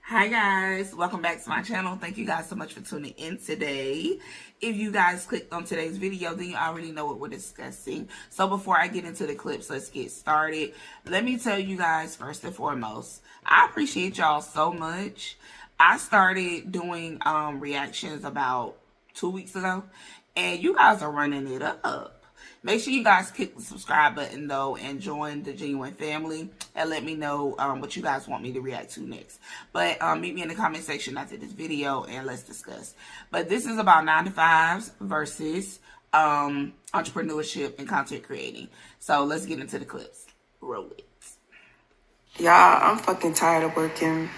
Hi guys, welcome back to my channel. Thank you guys so much for tuning in today. If you guys clicked on today's video, then you already know what we're discussing. So before I get into the clips, let's get started. Let me tell you guys first and foremost, I appreciate y'all so much. I started doing reactions about 2 weeks ago, and you guys are running it up. Make sure you guys click the subscribe button though and join the genuine family and let me know what you guys want me to react to next. But meet me in the comment section after this video and let's discuss. But this is about 9-to-5s versus entrepreneurship and content creating. So let's get into the clips. Roll it. Y'all, I'm fucking tired of working.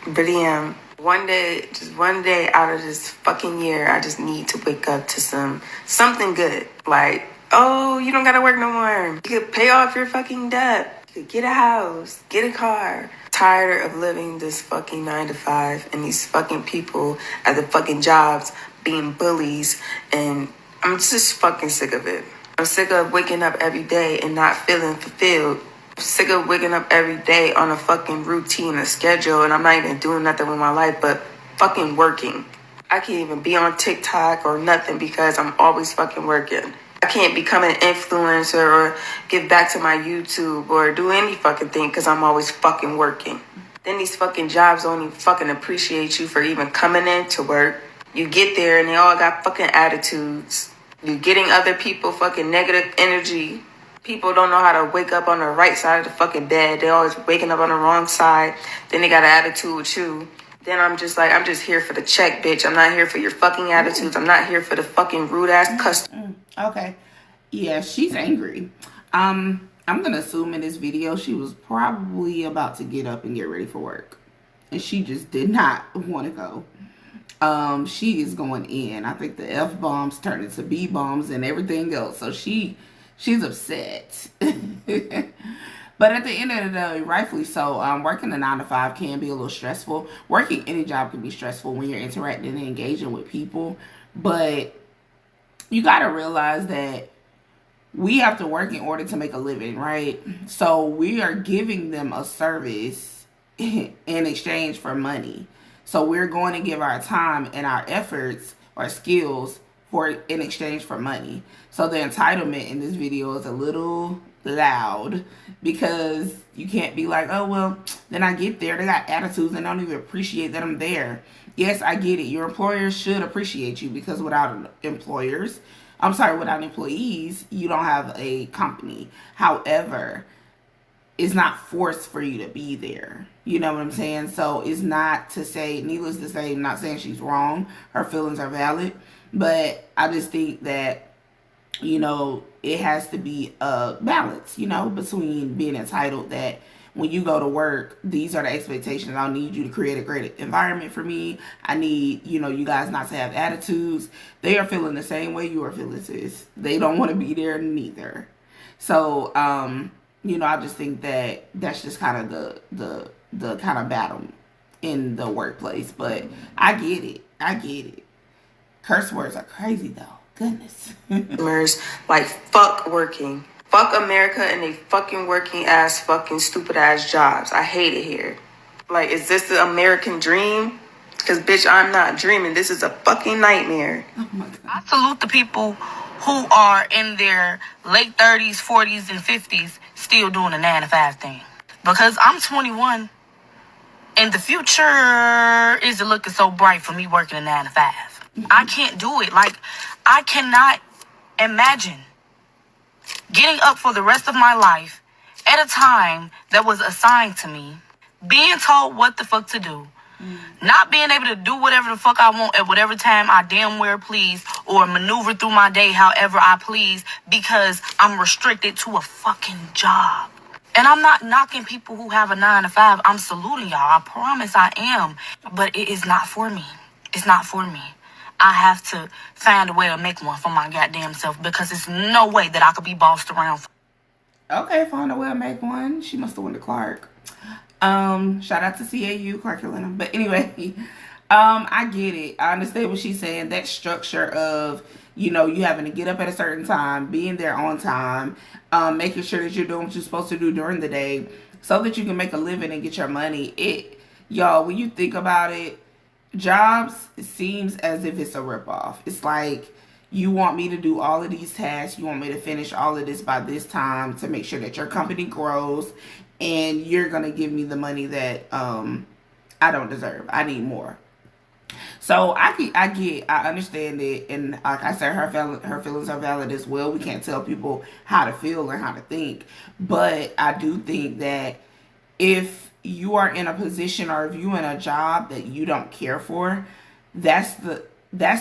Really am. One day, just one day out of this fucking year, I just need to wake up to something good. Like, oh, you don't gotta work no more. You could pay off your fucking debt. You could get a house, get a car. Tired of living this fucking 9-to-5 and these fucking people at the fucking jobs being bullies, and I'm just fucking sick of it. I'm sick of waking up every day and not feeling fulfilled. Sick of waking up every day on a fucking routine, a schedule, and I'm not even doing nothing with my life but fucking working. I can't even be on TikTok or nothing because I'm always fucking working. I can't become an influencer or give back to my YouTube or do any fucking thing because I'm always fucking working. Then these fucking jobs don't even fucking appreciate you for even coming in to work. You get there and they all got fucking attitudes. You're getting other people fucking negative energy. People don't know how to wake up on the right side of the fucking bed. They always waking up on the wrong side. Then they got an attitude with you. Then I'm just like, I'm just here for the check, bitch. I'm not here for your fucking attitudes. I'm not here for the fucking rude ass customer. Okay. Yeah, she's angry. I'm gonna assume in this video she was probably about to get up and get ready for work. And she just did not want to go. She is going in. I think the F-bombs turned into B-bombs and everything else. So she's upset. But at the end of the day, rightfully so, working a 9-to-5 can be a little stressful. Working any job can be stressful when you're interacting and engaging with people. But you got to realize that we have to work in order to make a living, right? So we are giving them a service in exchange for money. So we're going to give our time and our efforts or skills in exchange for money. So the entitlement in this video is a little loud because you can't be like, oh, well, then I get there, they got attitudes and don't even appreciate that I'm there. Yes, I get it. Your employers should appreciate you because without employees, you don't have a company. However, it's not forced for you to be there. You know what I'm saying? So it's not to say, needless to say, I'm not saying she's wrong. Her feelings are valid. But I just think that, you know, it has to be a balance, you know, between being entitled that when you go to work, these are the expectations. I need you to create a great environment for me. I need, you know, you guys not to have attitudes. They are feeling the same way you are feeling, sis. They don't want to be there neither. So, you know, I just think that that's just kind of the kind of battle in the workplace. But I get it. I get it. Curse words are crazy though. Goodness. Like, fuck working. Fuck America and they fucking working ass, fucking stupid ass jobs. I hate it here. Like, is this the American dream? Because, bitch, I'm not dreaming. This is a fucking nightmare. Oh my God. I salute the people who are in their late 30s, 40s, and 50s still doing a 9-to-5 thing. Because I'm 21 and the future isn't looking so bright for me working a 9-to-5. I can't do it. Like, I cannot imagine getting up for the rest of my life at a time that was assigned to me, being told what the fuck to do, not being able to do whatever the fuck I want at whatever time I damn well please, or maneuver through my day however I please because I'm restricted to a fucking job. And I'm not knocking people who have a 9-to-5. I'm saluting y'all. I promise I am. But it is not for me. It's not for me. I have to find a way to make one for my goddamn self because there's no way that I could be bossed around. Okay, find a way to make one. She must have went to Clark. Shout out to CAU, Clark Carolina. But anyway, I get it. I understand what she's saying. That structure of, you know, you having to get up at a certain time, being there on time, making sure that you're doing what you're supposed to do during the day so that you can make a living and get your money. Y'all, when you think about it, jobs, it seems as if it's a ripoff. It's like you want me to do all of these tasks, you want me to finish all of this by this time to make sure that your company grows, and you're gonna give me the money that I don't deserve. I need more. So I understand it, and like I said, her feelings are valid as well. We can't tell people how to feel or how to think, but I do think that if you are in a position or if you in a job that you don't care for, that's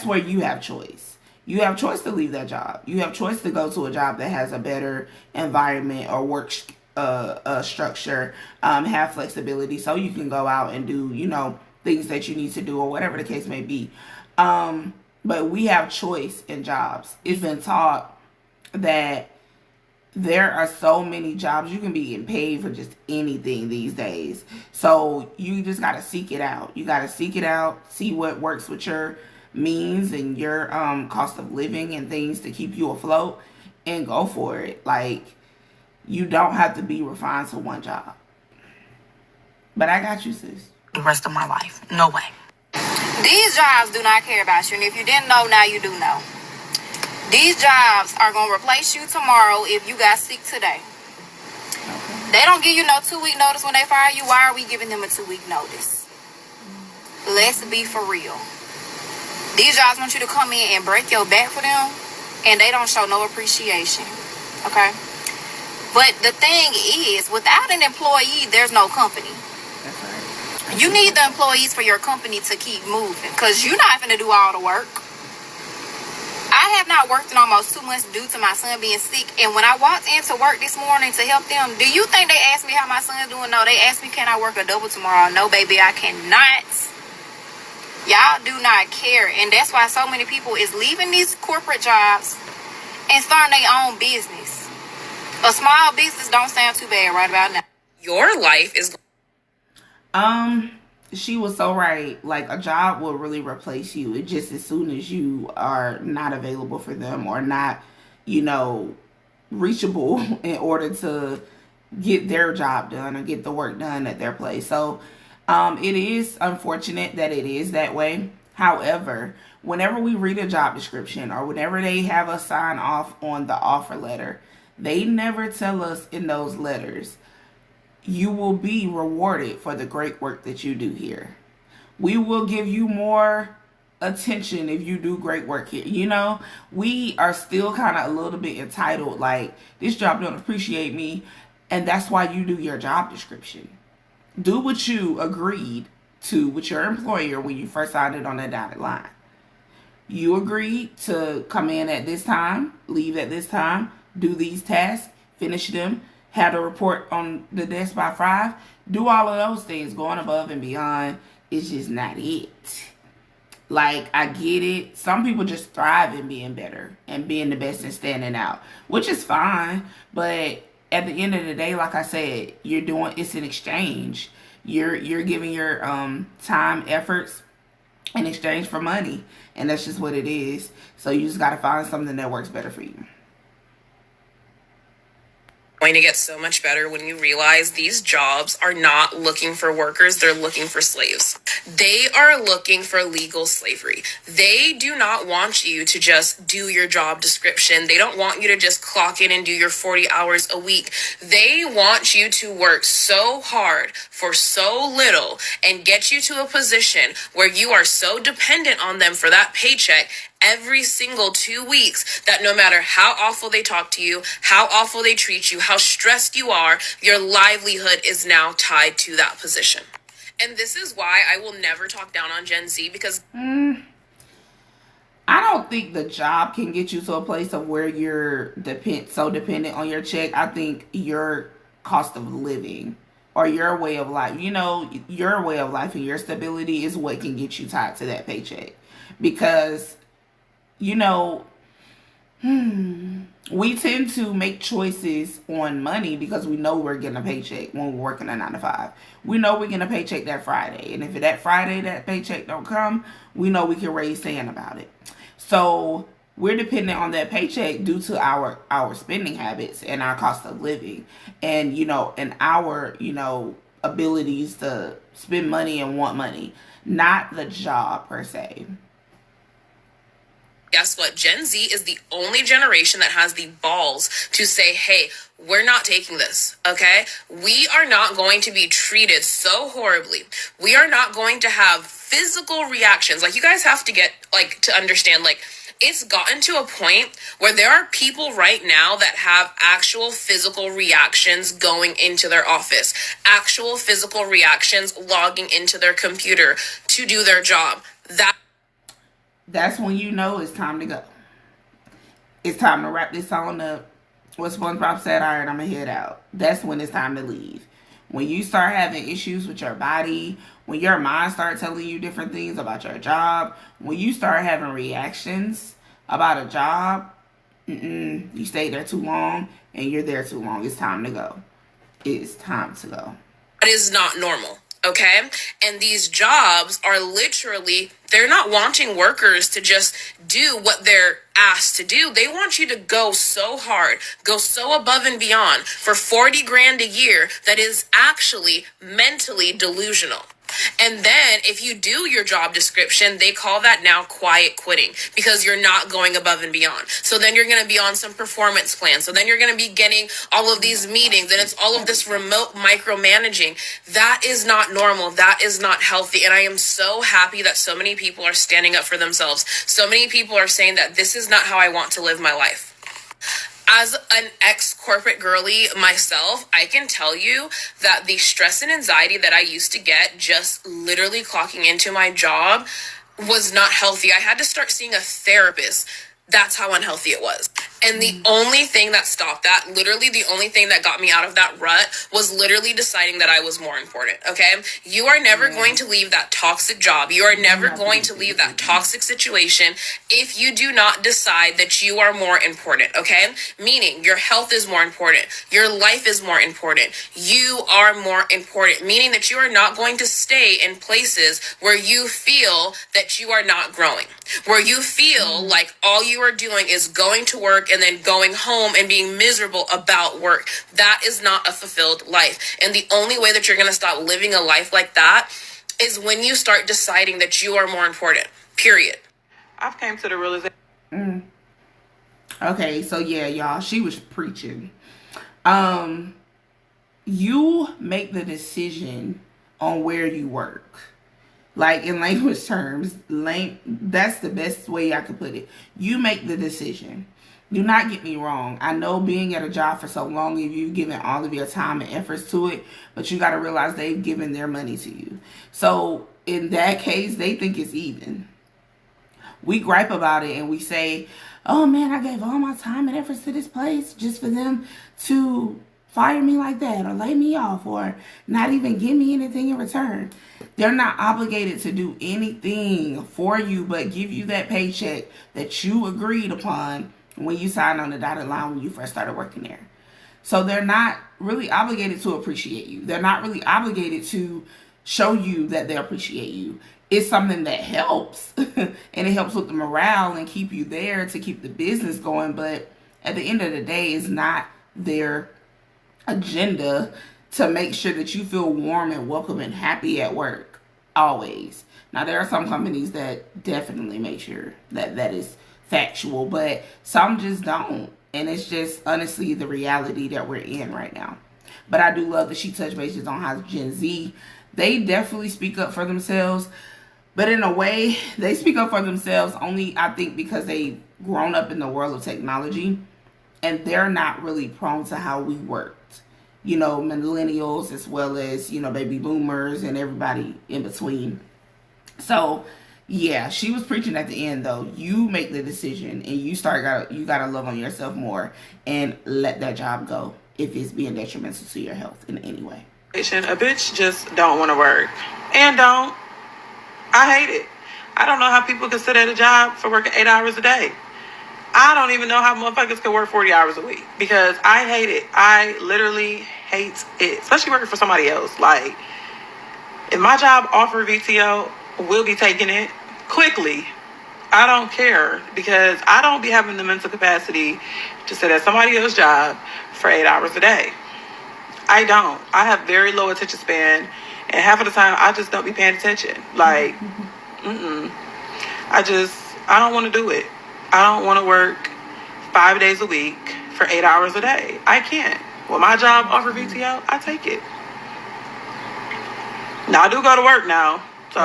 where you have choice. You have choice to leave that job. You have choice to go to a job that has a better environment or work structure, have flexibility, so you can go out and do things that you need to do or whatever the case may be. But we have choice in jobs. It's been taught that there are so many jobs. You can be getting paid for just anything these days. So you just got to seek it out. You got to seek it out, see what works with your means and your cost of living and things to keep you afloat, and go for it. Like, you don't have to be refined to one job. But I got you, sis. The rest of my life. No way. These jobs do not care about you. And if you didn't know, now you do know. These jobs are going to replace you tomorrow if you got sick today. Okay. They don't give you no 2-week notice when they fire you. Why are we giving them a 2-week notice? Let's be for real. These jobs want you to come in and break your back for them, and they don't show no appreciation. Okay? But the thing is, without an employee, there's no company. That's right. You need the employees for your company to keep moving, because you're not going to do all the work. I have not worked in almost 2 months due to my son being sick. And when I walked into work this morning to help them, do you think they asked me how my son's doing? No, they asked me, can I work a double tomorrow? No, baby, I cannot. Y'all do not care. And that's why so many people is leaving these corporate jobs and starting their own business. A small business don't sound too bad right about now. Your life is... She was so right. Like, a job will really replace you. It just, as soon as you are not available for them or not, reachable in order to get their job done or get the work done at their place. So, it is unfortunate that it is that way. However, whenever we read a job description or whenever they have us sign off on the offer letter, they never tell us in those letters, you will be rewarded for the great work that you do here. We will give you more attention if you do great work here. We are still kind of a little bit entitled, like, this job don't appreciate me, and that's why you do your job description. Do what you agreed to with your employer when you first signed it on that dotted line. You agreed to come in at this time, leave at this time, do these tasks, finish them, have a report on the desk by 5. Do all of those things. Going above and beyond is just not it. Like, I get it. Some people just thrive in being better and being the best and standing out, which is fine. But at the end of the day, like I said, it's an exchange. You're giving your time, efforts in exchange for money. And that's just what it is. So you just got to find something that works better for you. Going to get so much better when you realize these jobs are not looking for workers, they're looking for slaves. They are looking for legal slavery. They do not want you to just do your job description. They don't want you to just clock in and do your 40 hours a week. They want you to work so hard for so little and get you to a position where you are so dependent on them for that paycheck every single 2 weeks that no matter how awful they talk to you, how awful they treat you, how stressed you are, your livelihood is now tied to that position. And this is why I will never talk down on Gen Z, because I don't think the job can get you to a place of where you're so dependent on your check. I think your cost of living or your way of life, your way of life and your stability is what can get you tied to that paycheck. Because we tend to make choices on money because we know we're getting a paycheck when we're working a 9 to 5. We know we're getting a paycheck that Friday. And if that Friday, that paycheck don't come, we know we can raise sand about it. So we're dependent on that paycheck due to our spending habits and our cost of living. And, and our, abilities to spend money and want money, not the job per se. Guess what? Gen Z is the only generation that has the balls to say, hey, we're not taking this, okay? We are not going to be treated so horribly. We are not going to have physical reactions. Like, you guys have to get, like, to understand, like, it's gotten to a point where there are people right now that have actual physical reactions going into their office, actual physical reactions logging into their computer to do their job. That's when you know it's time to go. It's time to wrap this on up. What SpongeBob said, all right, I'm going to head out. That's when it's time to leave. When you start having issues with your body, when your mind starts telling you different things about your job, when you start having reactions about a job, you stay there too long and you're there too long. It's time to go. It's time to go. That is not normal. Okay. And these jobs are literally, they're not wanting workers to just do what they're asked to do. They want you to go so hard, go so above and beyond for 40 grand a year that is actually mentally delusional. And then if you do your job description, they call that now quiet quitting because you're not going above and beyond. So then you're going to be on some performance plan. So then you're going to be getting all of these meetings and it's all of this remote micromanaging. That is not normal. That is not healthy. And I am so happy that so many people are standing up for themselves. So many people are saying that this is not how I want to live my life. As an ex-corporate girly myself, I can tell you that the stress and anxiety that I used to get just literally clocking into my job was not healthy. I had to start seeing a therapist. That's how unhealthy it was. And the only thing that stopped that, literally the only thing that got me out of that rut was literally deciding that I was more important, okay? You are never going to leave that toxic job. You are never going to leave that toxic situation if you do not decide that you are more important, okay? Meaning your health is more important. Your life is more important. You are more important, meaning that you are not going to stay in places where you feel that you are not growing, where you feel like all you are doing is going to work and then going home and being miserable about work. That is not a fulfilled life. And the only way that you're going to stop living a life like that is when you start deciding that you are more important, period. I've came to the realization. Okay, so yeah, y'all, she was preaching. You make the decision on where you work. Like, in language terms, that's the best way I could put it. You make the decision. Do not get me wrong. I know being at a job for so long, you've given all of your time and efforts to it, but you got to realize they've given their money to you. So in that case, they think it's even. We gripe about it and we say, oh man, I gave all my time and efforts to this place just for them to fire me like that or lay me off or not even give me anything in return. They're not obligated to do anything for you but give you that paycheck that you agreed upon when you signed on the dotted line when you first started working there. So they're not really obligated to appreciate you. They're not really obligated to show you that they appreciate you. It's something that helps and it helps with the morale and keep you there to keep the business going. But at the end of the day, it's not their agenda to make sure that you feel warm and welcome and happy at work always. Now, there are some companies that definitely make sure that that is factual, but some just don't. And it's just honestly the reality that we're in right now. But I do love that she touched bases on how Gen Z, they definitely speak up for themselves. But in a way, they speak up for themselves only, I think, because they've grown up in the world of technology. And they're not really prone to how we worked. You know, millennials as well as, you know, baby boomers and everybody in between. So, yeah, she was preaching at the end, though. You make the decision and you gotta love on yourself more and let that job go if it's being detrimental to your health in any way. A bitch just don't want to work. And don't. I hate it. I don't know how people can sit at a job for working 8 hours a day. I don't even know how motherfuckers can work 40 hours a week because I hate it. I literally hate it, especially working for somebody else. Like, if my job offered VTO, we'll be taking it quickly. I don't care because I don't be having the mental capacity to sit at somebody else's job for 8 hours a day. I don't. I have very low attention span, and half of the time I just don't be paying attention. Like, I don't want to do it. I don't want to work 5 days a week for 8 hours a day. I can't. When my job offer VTO, I take it. Now I do go to work now, so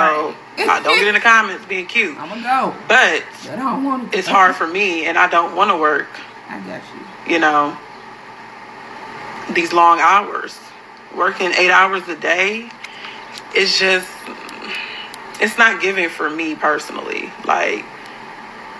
I don't get in the comments being cute. I'm gonna go, but I don't want to. It's hard for me, and I don't want to work. I got you. You know, these long hours, working 8 hours a day, it's just, it's not giving for me personally. Like,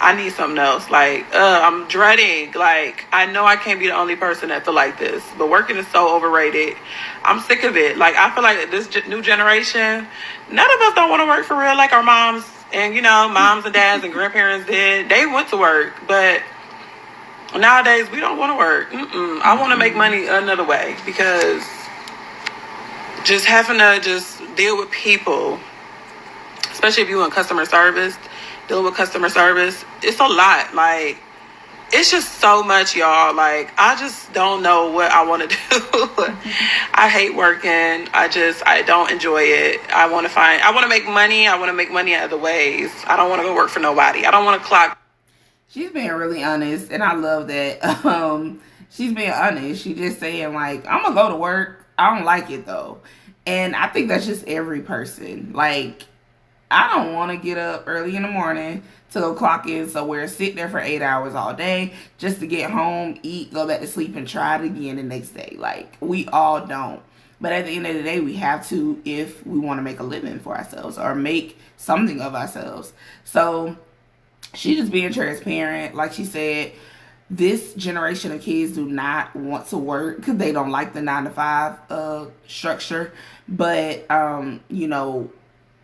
I need something else. Like, I'm dreading. Like, I know I can't be the only person that feel like this, but working is so overrated. I'm sick of it. Like, I feel like this new generation, none of us don't want to work for real like our moms and, you know, moms and dads and grandparents did. They went to work, but nowadays we don't want to work. I want to make money another way, because just having to just deal with people, especially if you want customer service, dealing with customer service, it's a lot. Like, it's just so much, y'all. Like, I just don't know what I want to do. I hate working. I don't enjoy it. I want to make money. I want to make money in other ways. I don't want to go work for nobody. I don't want to clock. She's being really honest, and I love that. She's being honest. She's just saying, like, I'm gonna go to work. I don't like it though. And I think that's just every person. Like, I don't want to get up early in the morning to go clock in somewhere, sit there for 8 hours all day just to get home, eat, go back to sleep, and try it again the next day. Like, we all don't. But at the end of the day, we have to if we want to make a living for ourselves or make something of ourselves. So she's just being transparent. Like she said, this generation of kids do not want to work because they don't like the 9-to-5 structure. But, you know,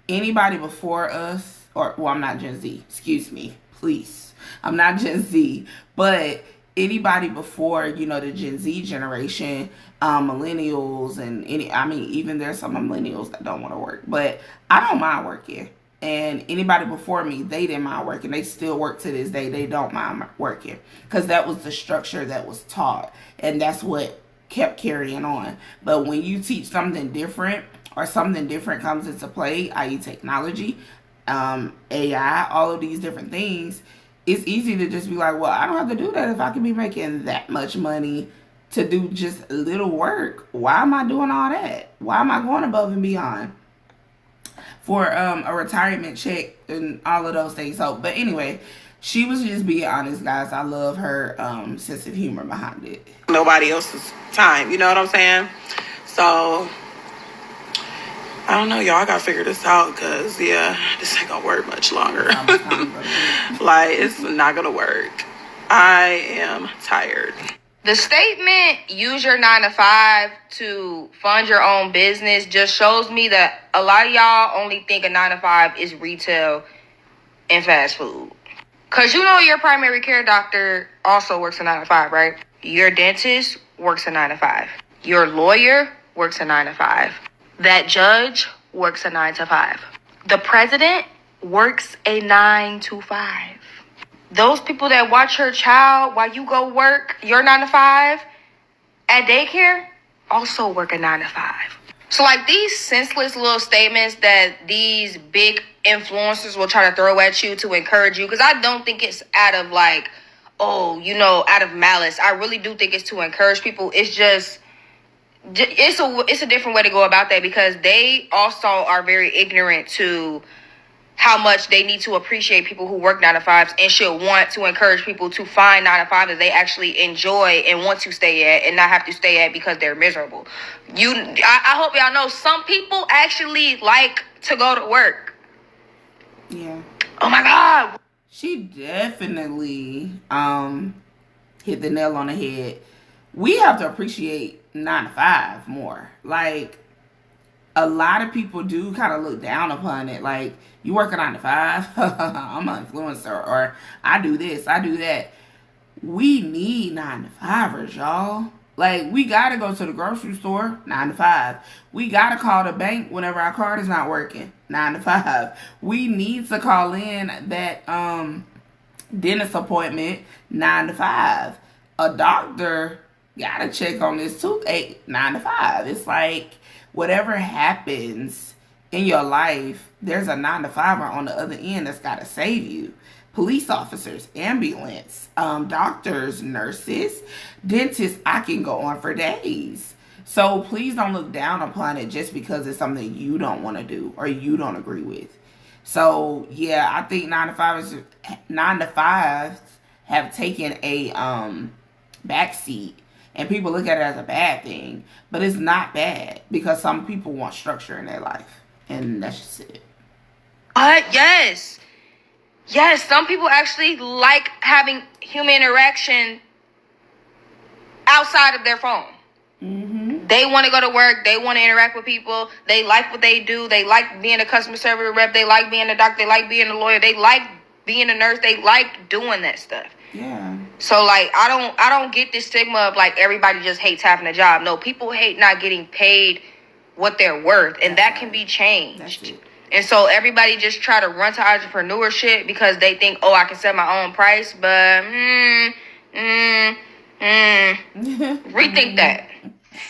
anybody before us, well, I'm not Gen Z, excuse me, please. I'm not Gen Z, but anybody before, you know, the Gen Z generation, millennials, and even there's some millennials that don't want to work, but I don't mind working. And anybody before me, they didn't mind working. They still work to this day. They don't mind working because that was the structure that was taught, and that's what kept carrying on. But when you teach something different, or something different comes into play, i.e. technology, AI, all of these different things, it's easy to just be like, well, I don't have to do that if I can be making that much money to do just little work. Why am I doing all that? Why am I going above and beyond for a retirement check and all of those things? So, but anyway, she was just being honest, guys. I love her sense of humor behind it. Nobody else's time, you know what I'm saying? So, I don't know, y'all. I gotta figure this out because, yeah, this ain't gonna work much longer. Like, it's not gonna work. I am tired. The statement, use your 9-to-5 to fund your own business, just shows me that a lot of y'all only think a 9-to-5 is retail and fast food. Because you know your primary care doctor also works a 9-to-5, right? Your dentist works a 9-to-5. Your lawyer works a 9-to-5. That judge works a 9-to-5. The president works a 9-to-5. Those people that watch your child while you go work your 9-to-5 at daycare also work a 9-to-5. So, like, these senseless little statements that these big influencers will try to throw at you to encourage you, because I don't think it's out of, like, oh, you know, out of malice. I really do think it's to encourage people. It's just, it's a different way to go about that, because they also are very ignorant to how much they need to appreciate people who work 9-to-5s and should want to encourage people to find 9-to-5 that they actually enjoy and want to stay at and not have to stay at because they're miserable. I hope y'all know some people actually like to go to work. Yeah. Oh my God. She definitely hit the nail on the head. We have to appreciate 9-to-5 more. Like, a lot of people do kind of look down upon it. Like, you work a 9-to-5? I'm an influencer. Or I do this, I do that. We need 9-to-5ers, y'all. Like, we got to go to the grocery store, 9-to-5. We got to call the bank whenever our card is not working, 9-to-5. We need to call in that dentist appointment, 9-to-5. A doctor gotta check on this too. 9 to 5. It's like whatever happens in your life, there's a 9 to 5 on the other end that's gotta save you. Police officers, ambulance, doctors, nurses, dentists. I can go on for days. So please don't look down upon it just because it's something you don't want to do or you don't agree with. So yeah, I think 9 to 5s have taken a backseat, and people look at it as a bad thing, but it's not bad because some people want structure in their life, and that's just it. Yes. Yes, some people actually like having human interaction outside of their phone. Mm-hmm. They want to go to work. They want to interact with people. They like what they do. They like being a customer service rep. They like being a doctor. They like being a lawyer. They like being a nurse. They like doing that stuff. Yeah. So like I don't get this stigma of like everybody just hates having a job. No, people hate not getting paid what they're worth, and that can be changed. And so everybody just try to run to entrepreneurship because they think, oh, I can set my own price, but rethink that.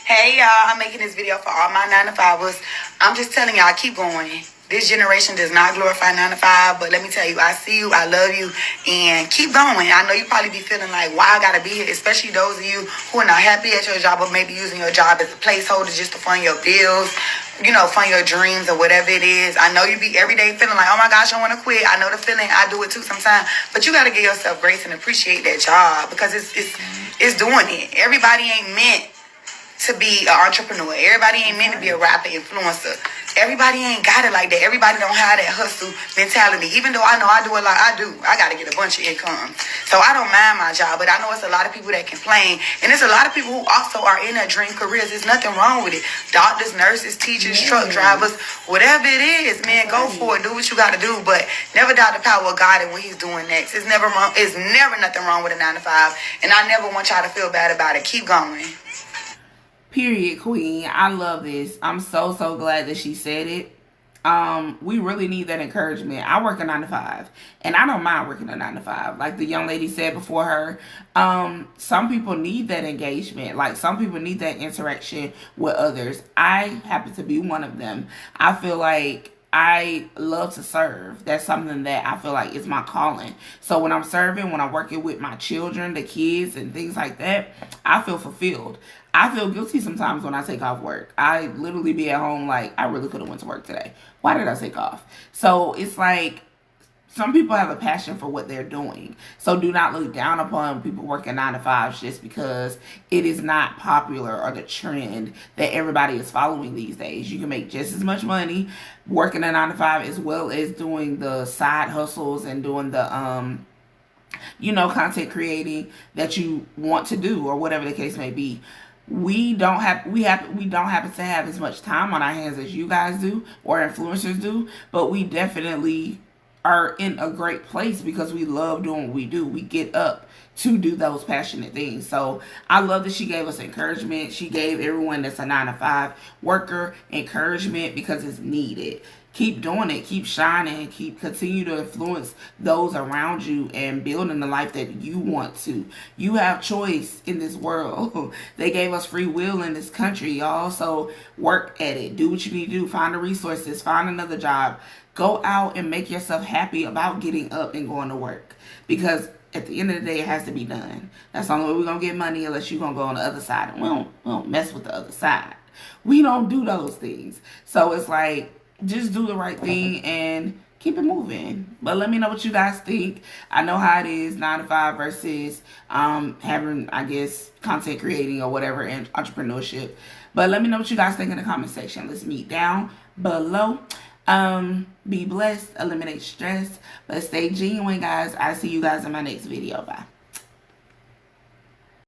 Hey y'all, I'm making this video for all my 9 to 5ers. I'm just telling y'all, keep going. This generation does not glorify 9 to 5, but let me tell you, I see you, I love you, and keep going. I know you probably be feeling like, why I gotta be here, especially those of you who are not happy at your job or maybe using your job as a placeholder just to fund your bills, you know, fund your dreams or whatever it is. I know you be every day feeling like, oh my gosh, I want to quit. I know the feeling. I do it too sometimes. But you got to give yourself grace and appreciate that job because it's doing it. Everybody ain't meant to be an entrepreneur. Everybody ain't meant to be a rapper, influencer. Everybody ain't got it like that. Everybody don't have that hustle mentality. Even though I know I do a lot, I got to get a bunch of income. So I don't mind my job, but I know it's a lot of people that complain. And there's a lot of people who also are in their dream careers. There's nothing wrong with it. Doctors, nurses, teachers, truck drivers, whatever it is, man, go for it. Do what you got to do. But never doubt the power of God and what he's doing next. It's never wrong. It's never nothing wrong with a 9 to 5. And I never want y'all to feel bad about it. Keep going. Period, queen. I love this. I'm so glad that she said it. We really need that encouragement. I work a 9 to 5, and I don't mind working a 9 to 5. Like the young lady said before her, some people need that engagement. Like some people need that interaction with others. I happen to be one of them. I feel like I love to serve. That's something that I feel like is my calling. So when I'm serving, when I'm working with my children, the kids, and things like that, I feel fulfilled. I feel guilty sometimes when I take off work. I literally be at home like, I really could have went to work today. Why did I take off? So it's like, some people have a passion for what they're doing. So do not look down upon people working 9 to 5 just because it is not popular or the trend that everybody is following these days. You can make just as much money working a 9 to 5 as well as doing the side hustles and doing the content creating that you want to do or whatever the case may be. We don't happen to have as much time on our hands as you guys do or influencers do, but we definitely are in a great place because we love doing what we do. We get up to do those passionate things. So I love that she gave us encouragement. She gave everyone that's a 9 to 5 worker encouragement because it's needed. Keep doing it. Keep shining. Continue to influence those around you and building the life that you want to. You have choice in this world. They gave us free will in this country, y'all. So work at it. Do what you need to do. Find the resources. Find another job. Go out and make yourself happy about getting up and going to work. Because at the end of the day, it has to be done. That's the only way we're going to get money unless you're going to go on the other side. And we don't mess with the other side. We don't do those things. So it's like, just do the right thing and keep it moving. But let me know what you guys think. I know how it is, 9 to 5 versus having, I guess, content creating or whatever and entrepreneurship. But let me know what you guys think in the comment section. Let's meet down below. Be blessed, eliminate stress, but stay genuine, guys. I'll see you guys in my next video. Bye.